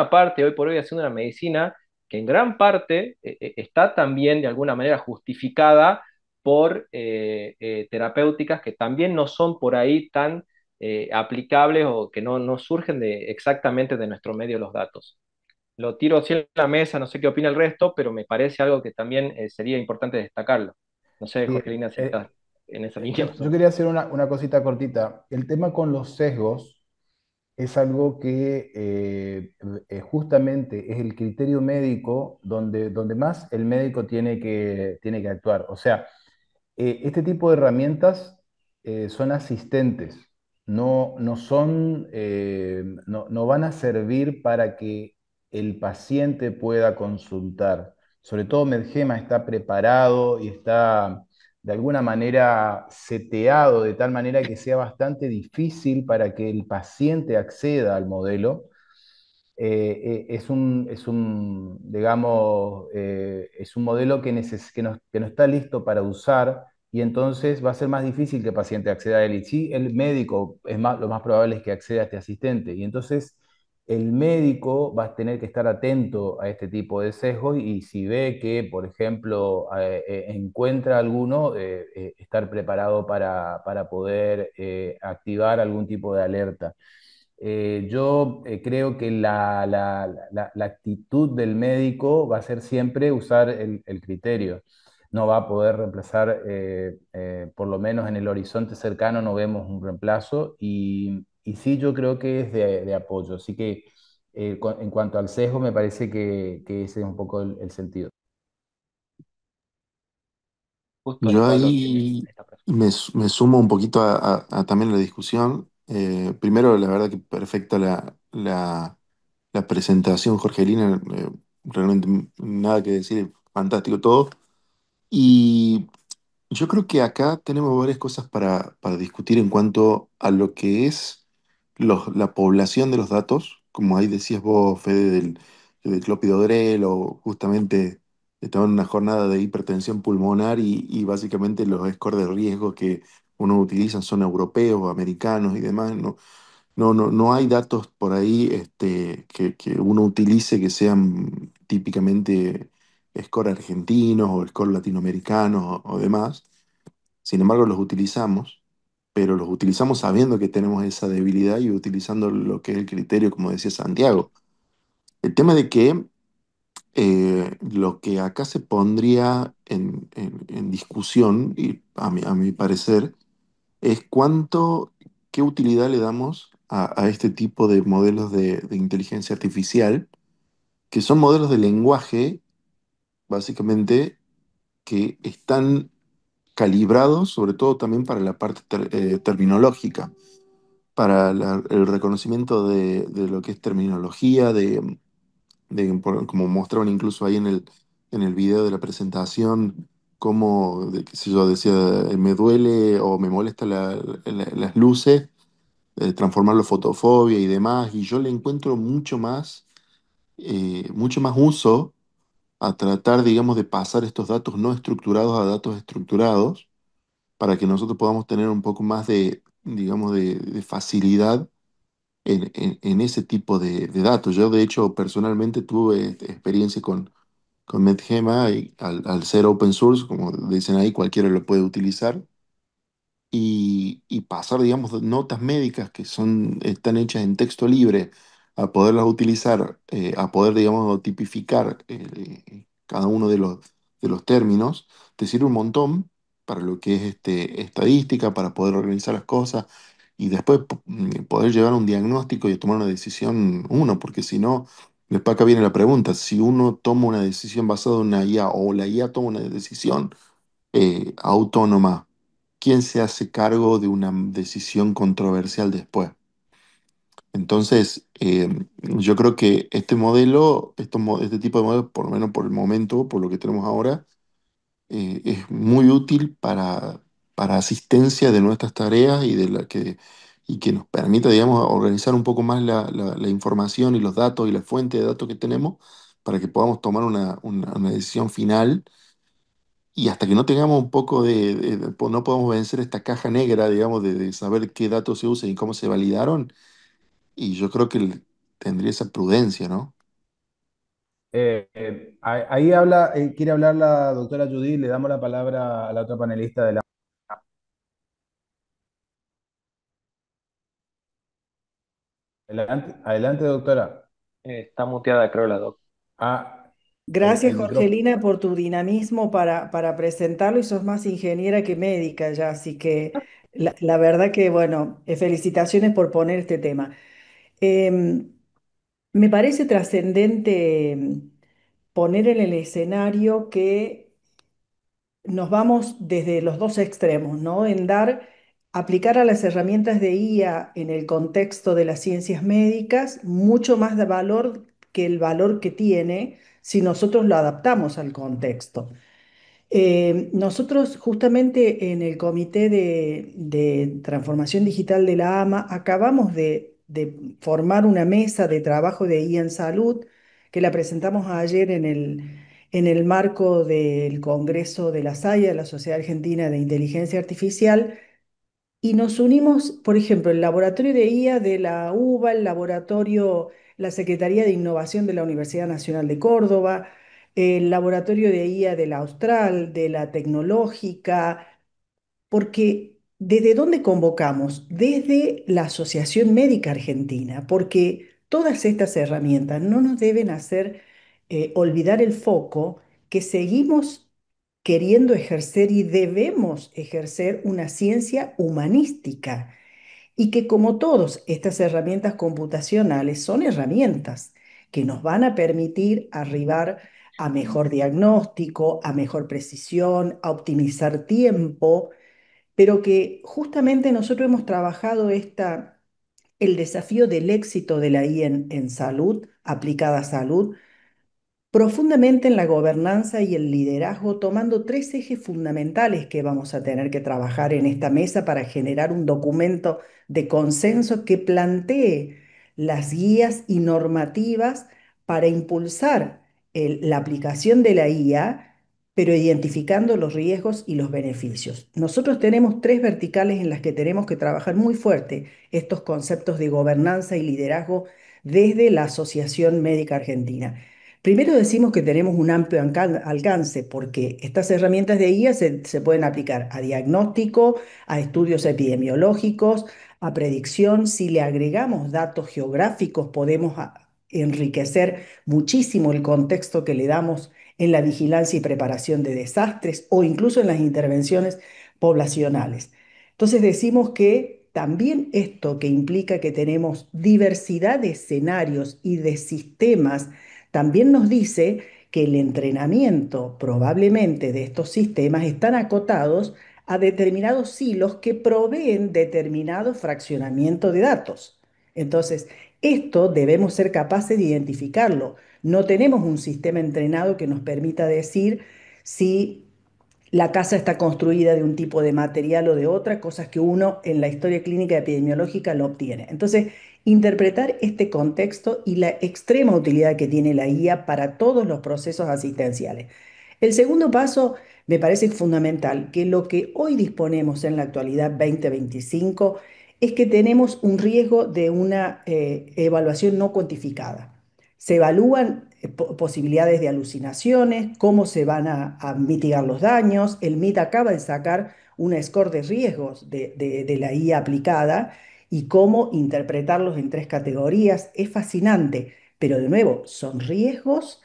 parte hoy por hoy haciendo una medicina que en gran parte está también de alguna manera justificada por terapéuticas que también no son por ahí tan aplicables o que no surgen exactamente de nuestro medio los datos. lo tiro así en la mesa, no sé qué opina el resto, pero me parece algo que también sería importante destacarlo. No sé, Sí, Jorgelina, si estás en esa línea yo, más o yo menos. quería hacer una cosita cortita. El tema con los sesgos es algo que justamente es el criterio médico donde más el médico tiene que actuar. O sea, este tipo de herramientas son asistentes, no van a servir para que el paciente pueda consultar. Sobre todo Medgema está preparado y está de alguna manera seteado de tal manera que sea bastante difícil para que el paciente acceda al modelo. Digamos, es un modelo que no está listo para usar y entonces va a ser más difícil que el paciente acceda a él. Y sí, el médico lo más probable es que acceda a este asistente. Y entonces el médico va a tener que estar atento a este tipo de sesgos y si ve que, por ejemplo, encuentra alguno, estar preparado para poder activar algún tipo de alerta. Yo creo que la actitud del médico va a ser siempre usar el criterio. No va a poder reemplazar, por lo menos en el horizonte cercano no vemos un reemplazo y sí yo creo que es de apoyo. Así que en cuanto al sesgo me parece que ese es un poco el sentido. Justo Yo Osvaldo ahí está presente. me sumo un poquito a también la discusión. Primero, la verdad que perfecta la presentación, Jorgelina. Realmente nada que decir, fantástico todo. Y yo creo que acá tenemos varias cosas para discutir en cuanto a lo que es la población de los datos, como ahí decías vos, Fede, del clopidogrel, o justamente estaba en una jornada de hipertensión pulmonar y básicamente los scores de riesgo que uno utiliza son europeos, americanos y demás. No hay datos por ahí que uno utilice que sean típicamente score argentinos o score latinoamericanos o demás. Sin embargo, los utilizamos, pero los utilizamos sabiendo que tenemos esa debilidad y utilizando lo que es el criterio, como decía Santiago. El tema de que lo que acá se pondría en discusión, y a mi parecer, es qué utilidad le damos a este tipo de modelos de inteligencia artificial, que son modelos de lenguaje, básicamente, que están calibrados, sobre todo también para la parte terminológica, para el reconocimiento de lo que es terminología, como mostraban incluso ahí en el video de la presentación, como, qué sé yo, decía, me duele o me molesta las luces, transformarlo en fotofobia y demás, y yo le encuentro mucho más uso a tratar, digamos, de pasar estos datos no estructurados a datos estructurados para que nosotros podamos tener un poco más de, digamos, de facilidad en ese tipo de datos. Yo, de hecho, personalmente tuve experiencia con MedGema y al ser open source, como dicen ahí, cualquiera lo puede utilizar y pasar, digamos, notas médicas están hechas en texto libre a poderlas utilizar, a poder, digamos, tipificar cada uno de los términos, te sirve un montón para lo que es estadística, para poder organizar las cosas y después poder llevar un diagnóstico y tomar una decisión uno, porque si no, después acá viene la pregunta, si uno toma una decisión basada en una IA o la IA toma una decisión autónoma, ¿quién se hace cargo de una decisión controversial después? Entonces, yo creo que este modelo, este tipo de modelo, por lo menos por el momento, por lo que tenemos ahora, es muy útil para asistencia de nuestras tareas y que nos permita, digamos, organizar un poco más la información y los datos y la fuente de datos que tenemos para que podamos tomar una decisión final y hasta que no tengamos un poco no podamos vencer esta caja negra, digamos, de saber qué datos se usan y cómo se validaron, y yo creo que tendría esa prudencia, ¿no? Ahí quiere hablar la doctora Judy, le damos la palabra a la otra panelista de la... Adelante, adelante, doctora. Está muteada, creo, la doc. Ah, Gracias, el micrófono. Jorgelina, por tu dinamismo para presentarlo y sos más ingeniera que médica ya, así que la verdad que, bueno, felicitaciones por poner este tema. Em, Me parece trascendente poner en el escenario que nos vamos desde los dos extremos, ¿no? En aplicar a las herramientas de IA en el contexto de las ciencias médicas mucho más de valor que el valor que tiene si nosotros lo adaptamos al contexto. Nosotros justamente en el Comité de Transformación Digital de la AMA acabamos de formar una mesa de trabajo de IA en salud que la presentamos ayer en el marco del Congreso de la SAIA, la Sociedad Argentina de Inteligencia Artificial, y nos unimos, por ejemplo, el laboratorio de IA de la UBA, la Secretaría de Innovación de la Universidad Nacional de Córdoba, el laboratorio de IA de la Austral, de la Tecnológica, porque ¿desde dónde convocamos? Desde la Asociación Médica Argentina, porque todas estas herramientas no nos deben hacer olvidar el foco que seguimos queriendo ejercer y debemos ejercer una ciencia humanística y que como todas estas herramientas computacionales son herramientas que nos van a permitir arribar a mejor diagnóstico, a mejor precisión, a optimizar tiempo, pero que justamente nosotros hemos trabajado el desafío del éxito de la I en salud, aplicada a salud, profundamente en la gobernanza y el liderazgo, tomando tres ejes fundamentales que vamos a tener que trabajar en esta mesa para generar un documento de consenso que plantee las guías y normativas para impulsar la aplicación de la IA, pero identificando los riesgos y los beneficios. Nosotros tenemos tres verticales en las que tenemos que trabajar muy fuerte estos conceptos de gobernanza y liderazgo desde la Asociación Médica Argentina. Primero decimos que tenemos un amplio alcance porque estas herramientas de IA se pueden aplicar a diagnóstico, a estudios epidemiológicos, a predicción. Si le agregamos datos geográficos, podemos enriquecer muchísimo el contexto que le damos en la vigilancia y preparación de desastres o incluso en las intervenciones poblacionales. Entonces decimos que también esto que implica que tenemos diversidad de escenarios y de sistemas también nos dice que el entrenamiento probablemente de estos sistemas están acotados a determinados silos que proveen determinado fraccionamiento de datos. Entonces, esto debemos ser capaces de identificarlo. No tenemos un sistema entrenado que nos permita decir si la casa está construida de un tipo de material o de otra, cosas que uno en la historia clínica epidemiológica lo obtiene. Entonces, interpretar este contexto y la extrema utilidad que tiene la guía para todos los procesos asistenciales. El segundo paso me parece fundamental, que lo que hoy disponemos en la actualidad 2025 es que tenemos un riesgo de una evaluación no cuantificada. Se evalúan posibilidades de alucinaciones, cómo se van a mitigar los daños. El MIT acaba de sacar un score de riesgos de la IA aplicada y cómo interpretarlos en tres categorías. Es fascinante, pero de nuevo, son riesgos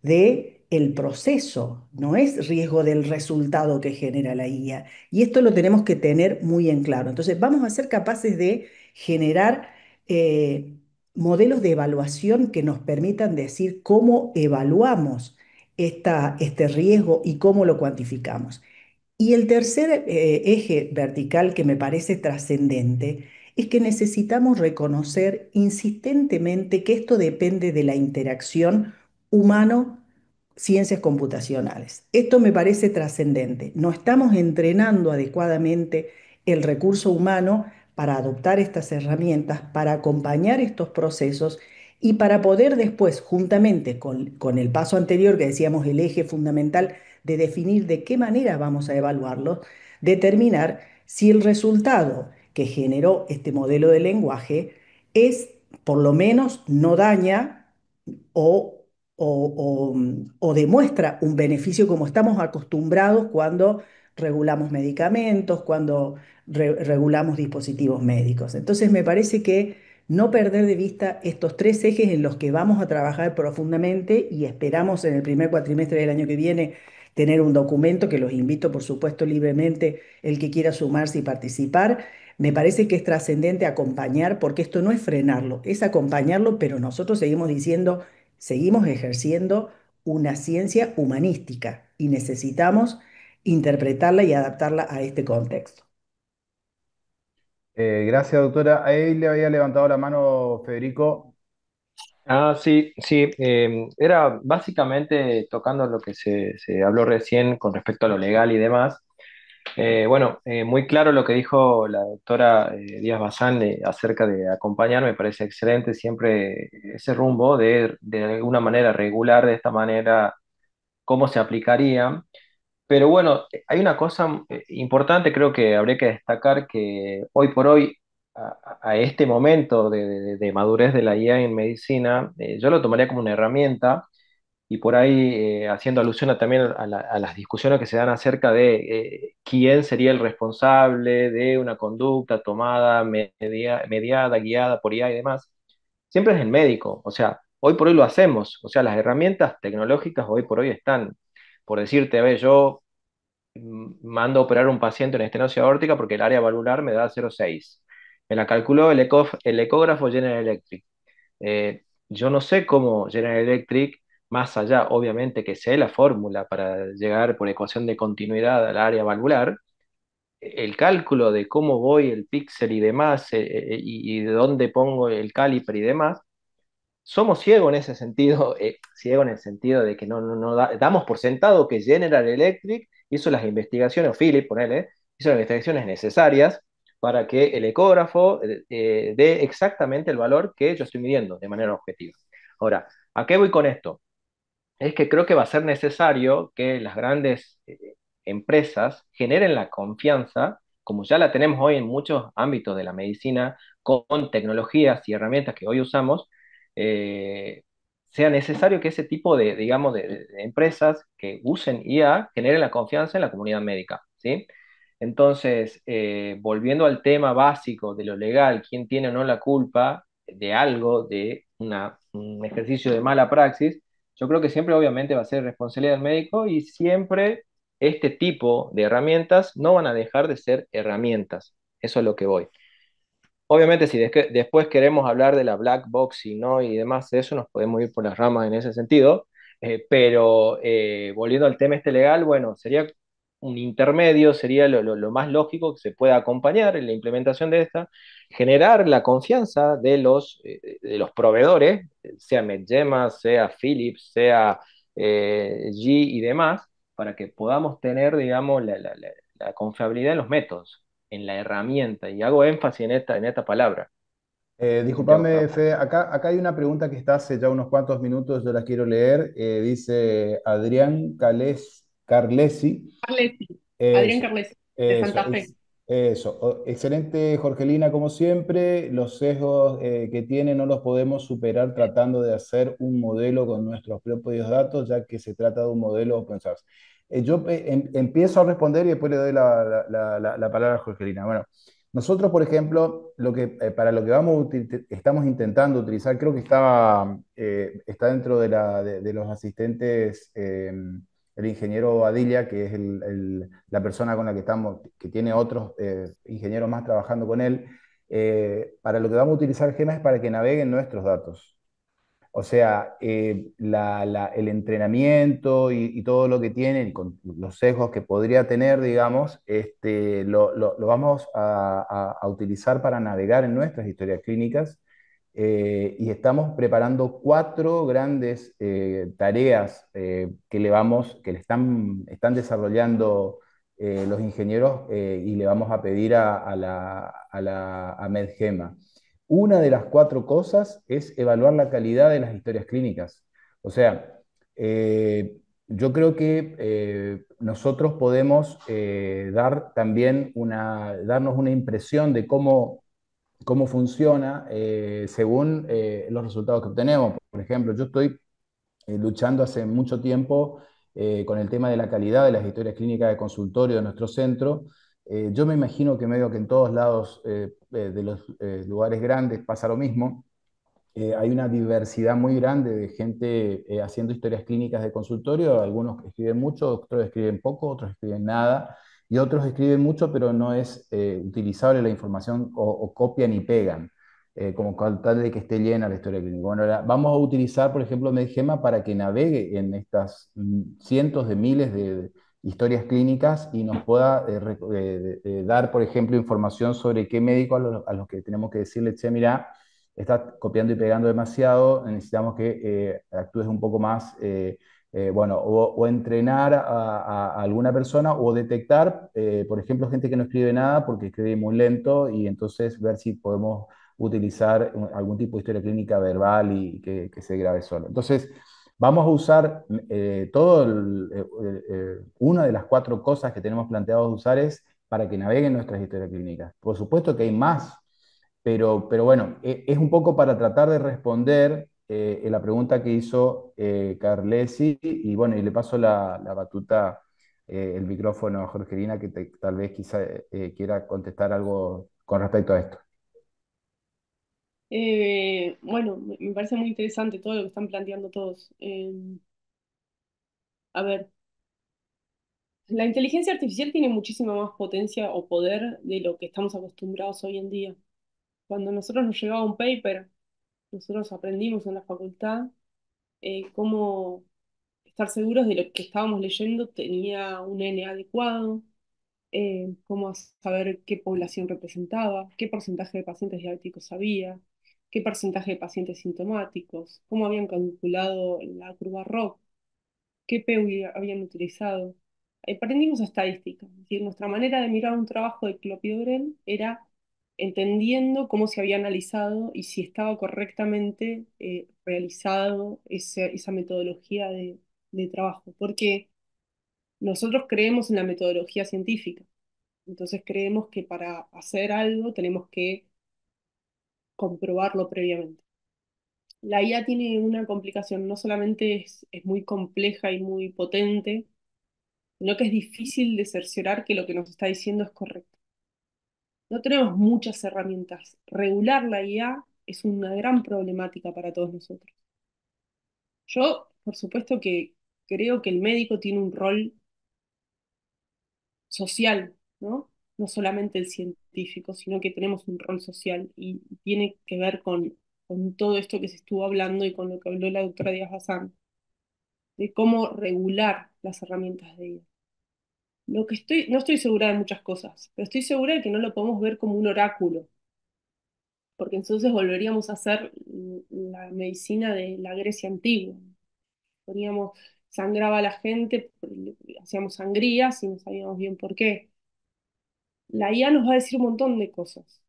de el proceso, no es riesgo del resultado que genera la IA. Y esto lo tenemos que tener muy en claro. Entonces, vamos a ser capaces de generar eh, modelos de evaluación que nos permitan decir cómo evaluamos este riesgo y cómo lo cuantificamos. Y el tercer eje vertical que me parece trascendente es que necesitamos reconocer insistentemente que esto depende de la interacción humano-ciencias computacionales. Esto me parece trascendente. No estamos entrenando adecuadamente el recurso humano para adoptar estas herramientas, para acompañar estos procesos y para poder después, juntamente con el paso anterior que decíamos, el eje fundamental de definir de qué manera vamos a evaluarlos, determinar si el resultado que generó este modelo de lenguaje es, por lo menos, no daña o, o demuestra un beneficio como estamos acostumbrados cuando regulamos medicamentos, cuando regulamos dispositivos médicos. Entonces me parece que no perder de vista estos tres ejes en los que vamos a trabajar profundamente y esperamos en el primer cuatrimestre del año que viene tener un documento que los invito, por supuesto, libremente, el que quiera sumarse y participar. Me parece que es trascendente acompañar, porque esto no es frenarlo, es acompañarlo, pero nosotros seguimos diciendo, seguimos ejerciendo una ciencia humanística y necesitamos interpretarla y adaptarla a este contexto. Gracias, doctora. Ahí le había levantado la mano Federico. Ah, sí, sí. Era básicamente tocando lo que se habló recién con respecto a lo legal y demás. Bueno, muy claro lo que dijo la doctora Díaz Bazán acerca de acompañar, me parece excelente siempre ese rumbo de alguna manera regular de esta manera cómo se aplicaría. Pero bueno, hay una cosa importante, creo que habría que destacar que hoy por hoy, a este momento de madurez de la IA en medicina, yo lo tomaría como una herramienta y por ahí haciendo alusión también a las discusiones que se dan acerca de quién sería el responsable de una conducta tomada, mediada, guiada por IA y demás, siempre es el médico. O sea, hoy por hoy lo hacemos. O sea, las herramientas tecnológicas hoy por hoy están. Por decirte, a ver, yo mando a operar a un paciente en estenosis aórtica porque el área valvular me da 0,6. Me la calculó el ecógrafo General Electric. Yo no sé cómo General Electric, más allá, obviamente, que sé la fórmula para llegar por ecuación de continuidad al área valvular, el cálculo de cómo voy el píxel y demás, y de dónde pongo el caliper y demás, somos ciegos en ese sentido, ciegos en el sentido de que damos por sentado que General Electric hizo las investigaciones, o Philips, ponele, hizo las investigaciones necesarias para que el ecógrafo dé exactamente el valor que yo estoy midiendo de manera objetiva. Ahora, ¿a qué voy con esto? Es que creo que va a ser necesario que las grandes empresas generen la confianza, como ya la tenemos hoy en muchos ámbitos de la medicina, con tecnologías y herramientas que hoy usamos, eh, sea necesario que ese tipo de, digamos, de empresas que usen IA generen la confianza en la comunidad médica, ¿sí? Entonces, volviendo al tema básico de lo legal, quién tiene o no la culpa de algo, de un ejercicio de mala praxis, yo creo que siempre obviamente va a ser responsabilidad del médico y siempre este tipo de herramientas no van a dejar de ser herramientas. Eso es lo que voy. Obviamente, si después queremos hablar de la black box y no y demás, de eso nos podemos ir por las ramas en ese sentido, pero volviendo al tema este legal, bueno, sería un intermedio, sería lo más lógico que se pueda acompañar en la implementación de esta, generar la confianza de los proveedores, sea Medgema, sea Philips, sea G y demás, para que podamos tener, digamos, la confiabilidad en los métodos en la herramienta, y hago énfasis en esta palabra, en Santiago Disculpame, Estado. Fede, acá hay una pregunta que está hace ya unos cuantos minutos, yo la quiero leer. Dice Adrián Carlesi. Carlesi, Adrián Eso, Carlesi, de eso, Santa Fe. eso. Excelente, Jorgelina, como siempre. Los sesgos que tiene no los podemos superar tratando de hacer un modelo con nuestros propios datos, ya que se trata de un modelo open source. Yo empiezo a responder y después le doy la palabra a Jorgelina. Bueno, nosotros, por ejemplo, para lo que estamos intentando utilizar, creo que está dentro de los asistentes. El ingeniero Adilla, que es la persona con la que estamos, que tiene otros ingenieros más trabajando con él, para lo que vamos a utilizar Gema es para que naveguen nuestros datos. O sea, el entrenamiento y todo lo que tiene, y con los sesgos que podría tener, digamos, lo vamos a utilizar para navegar en nuestras historias clínicas. Y estamos preparando cuatro grandes tareas que están desarrollando los ingenieros, y le vamos a pedir a Medgema. Una de las cuatro cosas es evaluar la calidad de las historias clínicas. O sea, yo creo que nosotros podemos darnos una impresión de cómo funciona según los resultados que obtenemos. Por ejemplo, yo estoy luchando hace mucho tiempo con el tema de la calidad de las historias clínicas de consultorio de nuestro centro, Yo me imagino que medio que en todos lados de los lugares grandes pasa lo mismo. Hay una diversidad muy grande de gente haciendo historias clínicas de consultorio. Algunos escriben mucho, otros escriben poco, otros escriben nada, y otros escriben mucho, pero no es utilizable la información o copian y pegan, como con tal de que esté llena la historia clínica. Bueno, vamos a utilizar, por ejemplo, Medgema para que navegue en estas cientos de miles de historias clínicas y nos pueda dar, por ejemplo, información sobre qué médico a los que tenemos que decirle, che, mira, estás copiando y pegando demasiado, necesitamos que actúes un poco más, bueno, o entrenar a alguna persona o detectar, por ejemplo, gente que no escribe nada porque escribe muy lento y entonces ver si podemos utilizar algún tipo de historia clínica verbal y que se grabe solo. Entonces, vamos a usar una de las cuatro cosas que tenemos planteados usar es para que naveguen nuestras historias clínicas. Por supuesto que hay más, pero bueno, es un poco para tratar de responder la pregunta que hizo Carlesi y bueno, y le paso la batuta, el micrófono a Jorgelina, que tal vez quizá quiera contestar algo con respecto a esto. Bueno, me parece muy interesante todo lo que están planteando todos. A ver, la inteligencia artificial tiene muchísima más potencia o poder de lo que estamos acostumbrados hoy en día. Cuando nosotros nos llegaba un paper, nosotros aprendimos en la facultad cómo estar seguros de lo que estábamos leyendo tenía un N adecuado, cómo saber qué población representaba, qué porcentaje de pacientes diabéticos había, qué porcentaje de pacientes sintomáticos, cómo habían calculado la curva ROC, qué habían utilizado. Aprendimos estadística, es decir, nuestra manera de mirar un trabajo de clopidogrel era entendiendo cómo se había analizado y si estaba correctamente realizado esa metodología de trabajo, porque nosotros creemos en la metodología científica. Entonces creemos que para hacer algo tenemos que comprobarlo previamente. La IA tiene una complicación, no solamente es muy compleja y muy potente, sino que es difícil de cerciorar que lo que nos está diciendo es correcto. No tenemos muchas herramientas. Regular la IA es una gran problemática para todos nosotros. Yo, por supuesto que creo que el médico tiene un rol social, ¿no? No solamente el científico, sino que tenemos un rol social y tiene que ver con todo esto que se estuvo hablando y con lo que habló la doctora Díaz Bazán, de cómo regular las herramientas de ella. No estoy segura de muchas cosas, pero estoy segura de que no lo podemos ver como un oráculo, porque entonces volveríamos a hacer la medicina de la Grecia antigua. Poníamos, sangraba a la gente, hacíamos sangrías y no sabíamos bien por qué. La IA nos va a decir un montón de cosas.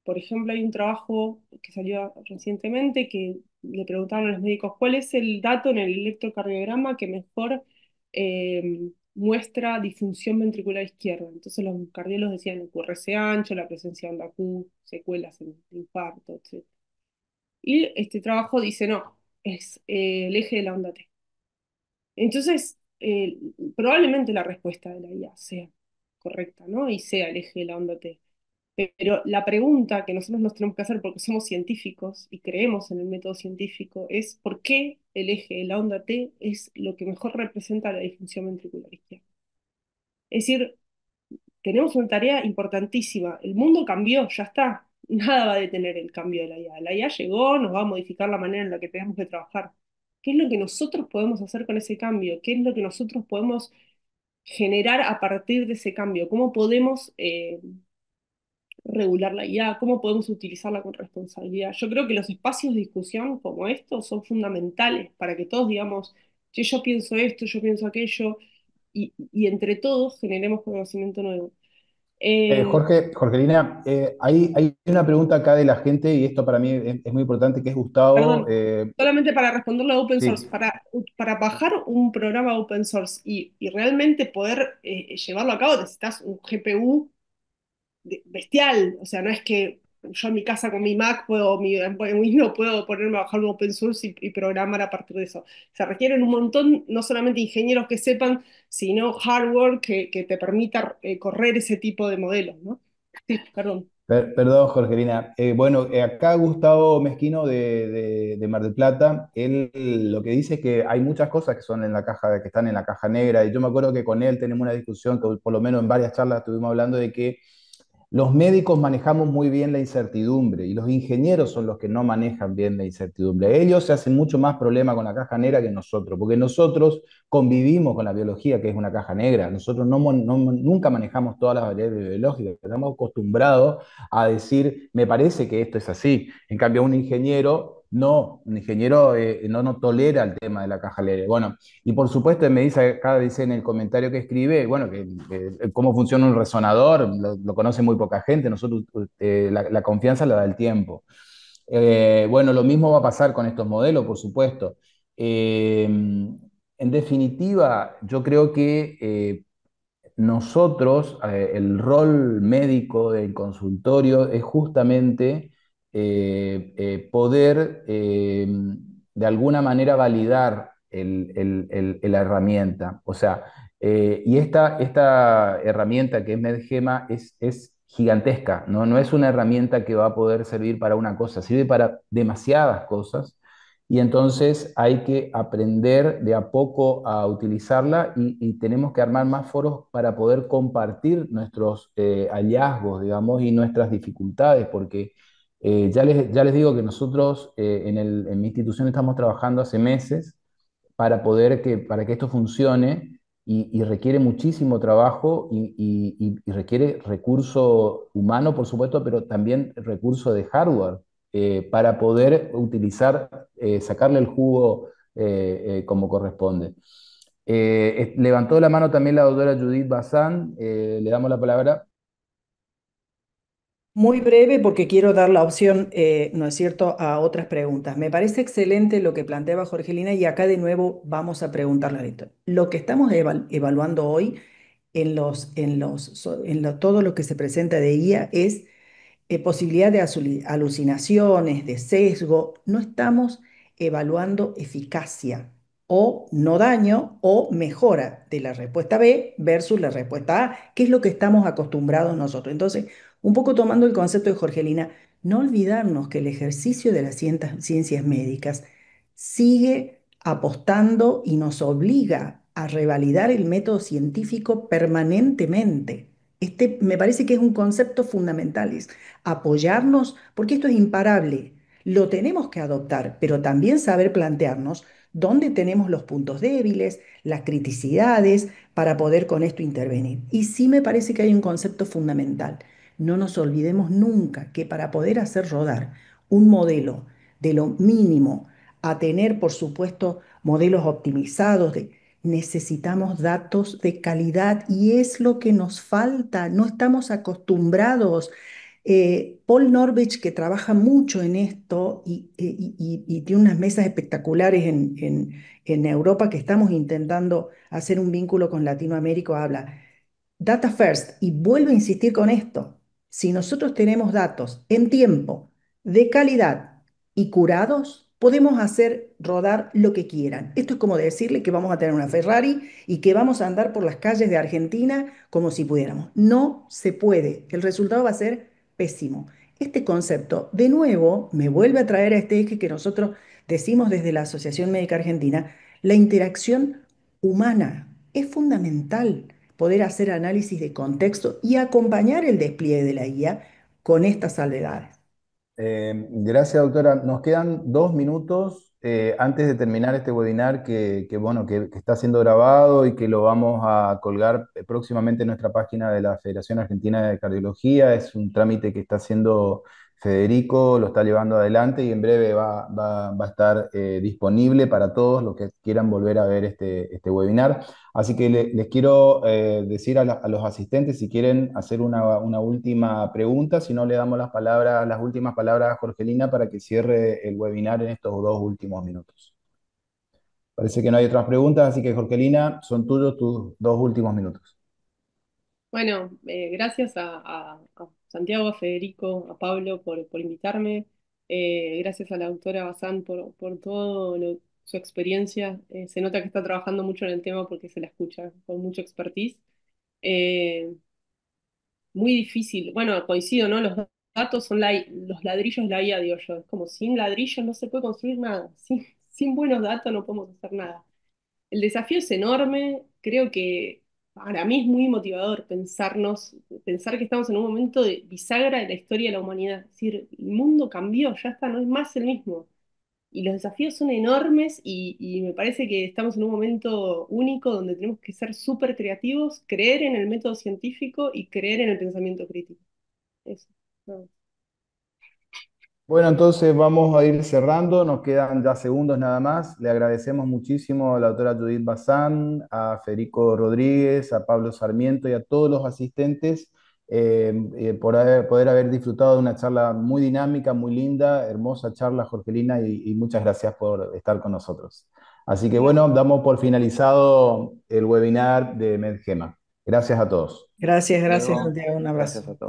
Por ejemplo, hay un trabajo que salió recientemente que le preguntaron a los médicos cuál es el dato en el electrocardiograma que mejor muestra disfunción ventricular izquierda. Entonces los cardiólogos decían el QRS ancho, la presencia de onda Q, secuelas en el infarto, etc. Y este trabajo dice no, es el eje de la onda T. Entonces, probablemente la respuesta de la IA sea correcta, ¿no? Y sea el eje de la onda T. Pero la pregunta que nosotros nos tenemos que hacer, porque somos científicos y creemos en el método científico, es ¿por qué el eje de la onda T es lo que mejor representa la disfunción ventricular izquierda? Es decir, tenemos una tarea importantísima. El mundo cambió, ya está. Nada va a detener el cambio de la IA. La IA llegó, nos va a modificar la manera en la que tenemos que trabajar. ¿Qué es lo que nosotros podemos hacer con ese cambio? ¿Qué es lo que nosotros podemos generar a partir de ese cambio? ¿Cómo podemos regular la IA, cómo podemos utilizarla con responsabilidad? Yo creo que los espacios de discusión como estos son fundamentales para que todos digamos, "Che, yo pienso esto, yo pienso aquello, y entre todos generemos conocimiento nuevo. Eh, Jorgelina, hay una pregunta acá de la gente y esto para mí es muy importante, que es Gustavo. Perdón, solamente para responderlo a open source, Sí. para bajar un programa open source y realmente poder llevarlo a cabo necesitas un GPU bestial, o sea, no es que yo en mi casa con mi Mac en Windows puedo ponerme a bajar un open source y programar a partir de eso. Se requieren un montón, no solamente ingenieros que sepan, sino hardware que te permita correr ese tipo de modelos, ¿no? Sí, perdón. Perdón, Jorgelina. Bueno, acá Gustavo Mezquino de Mar del Plata, él lo que dice es que hay muchas cosas que son en la caja, que están en la caja negra, y yo me acuerdo que con él tenemos una discusión, que por lo menos en varias charlas estuvimos hablando de que los médicos manejamos muy bien la incertidumbre y los ingenieros son los que no manejan bien la incertidumbre. Ellos se hacen mucho más problema con la caja negra que nosotros, porque nosotros convivimos con la biología, que es una caja negra. Nosotros nunca manejamos todas las variables biológicas. Estamos acostumbrados a decir, me parece que esto es así. En cambio, un ingeniero no, un ingeniero no tolera el tema de la caja negra. Bueno, y por supuesto, me dice acá, dice en el comentario que escribe, bueno, que cómo funciona un resonador, lo conoce muy poca gente, nosotros la confianza la da el tiempo. Bueno, lo mismo va a pasar con estos modelos, por supuesto. En definitiva, yo creo que nosotros, el rol médico del consultorio es justamente poder de alguna manera validar la herramienta. O sea, y esta herramienta que es MedGema es gigantesca, ¿no? No es una herramienta que va a poder servir para una cosa, sirve para demasiadas cosas. Y entonces hay que aprender de a poco a utilizarla y tenemos que armar más foros para poder compartir nuestros hallazgos, digamos, y nuestras dificultades, porque ya les digo que nosotros en mi institución estamos trabajando hace meses para que esto funcione y requiere muchísimo trabajo y requiere recurso humano, por supuesto, pero también recurso de hardware para poder utilizar, sacarle el jugo como corresponde. Levantó la mano también la doctora Judith Bazán, le damos la palabra. Muy breve porque quiero dar la opción, ¿no es cierto?, a otras preguntas. Me parece excelente lo que planteaba Jorgelina y acá de nuevo vamos a preguntarle a Víctor. Lo que estamos evaluando hoy todo lo que se presenta de IA es posibilidad de alucinaciones, de sesgo. No estamos evaluando eficacia o no daño o mejora de la respuesta B versus la respuesta A, que es lo que estamos acostumbrados nosotros. Entonces, un poco tomando el concepto de Jorgelina, no olvidarnos que el ejercicio de las ciencias médicas sigue apostando y nos obliga a revalidar el método científico permanentemente. Este me parece que es un concepto fundamental, es apoyarnos, porque esto es imparable. Lo tenemos que adoptar, pero también saber plantearnos dónde tenemos los puntos débiles, las criticidades, para poder con esto intervenir. Y sí me parece que hay un concepto fundamental. No nos olvidemos nunca que para poder hacer rodar un modelo de lo mínimo a tener, por supuesto, modelos optimizados necesitamos datos de calidad y es lo que nos falta. No estamos acostumbrados. Paul Norwich, que trabaja mucho en esto y tiene unas mesas espectaculares en Europa que estamos intentando hacer un vínculo con Latinoamérica, habla data first y vuelvo a insistir con esto. Si nosotros tenemos datos en tiempo, de calidad y curados, podemos hacer rodar lo que quieran. Esto es como decirle que vamos a tener una Ferrari y que vamos a andar por las calles de Argentina como si pudiéramos. No se puede. El resultado va a ser pésimo. Este concepto, de nuevo, me vuelve a traer a este eje que nosotros decimos desde la Asociación Médica Argentina, la interacción humana es fundamental poder hacer análisis de contexto y acompañar el despliegue de la guía con estas salvedades. Gracias, doctora. Nos quedan 2 minutos antes de terminar este webinar bueno, que está siendo grabado y que lo vamos a colgar próximamente en nuestra página de la Federación Argentina de Cardiología. Es un trámite que está haciendo Federico, lo está llevando adelante y en breve va a estar disponible para todos los que quieran volver a ver este webinar. Así que les quiero decir a los asistentes si quieren hacer una última pregunta, si no le damos las últimas palabras a Jorgelina para que cierre el webinar en estos 2 últimos minutos. Parece que no hay otras preguntas, así que Jorgelina, son tuyos tus 2 últimos minutos. Bueno, gracias Santiago, a Federico, a Pablo por invitarme. Gracias a la doctora Bazán por todo su experiencia. Se nota que está trabajando mucho en el tema porque se la escucha con mucha expertise. Eh, Muy difícil. Bueno, coincido, ¿no? Los datos son los ladrillos de la IA, digo yo. Es como sin ladrillos no se puede construir nada. Sin buenos datos no podemos hacer nada. El desafío es enorme. Creo que para mí es muy motivador pensar que estamos en un momento de bisagra de la historia de la humanidad. Es decir, el mundo cambió, ya está, no es más el mismo. Y los desafíos son enormes y me parece que estamos en un momento único donde tenemos que ser súper creativos, creer en el método científico y creer en el pensamiento crítico. Eso. No. Bueno, entonces vamos a ir cerrando, nos quedan ya segundos nada más. Le agradecemos muchísimo a la doctora Judith Bazán, a Federico Rodríguez, a Pablo Sarmiento y a todos los asistentes por poder haber disfrutado de una charla muy dinámica, muy linda, hermosa charla, Jorgelina, y muchas gracias por estar con nosotros. Así que bueno, damos por finalizado el webinar de MedGema. Gracias a todos. Gracias, Hasta gracias, luego. Santiago. Un Gracias abrazo. a todos.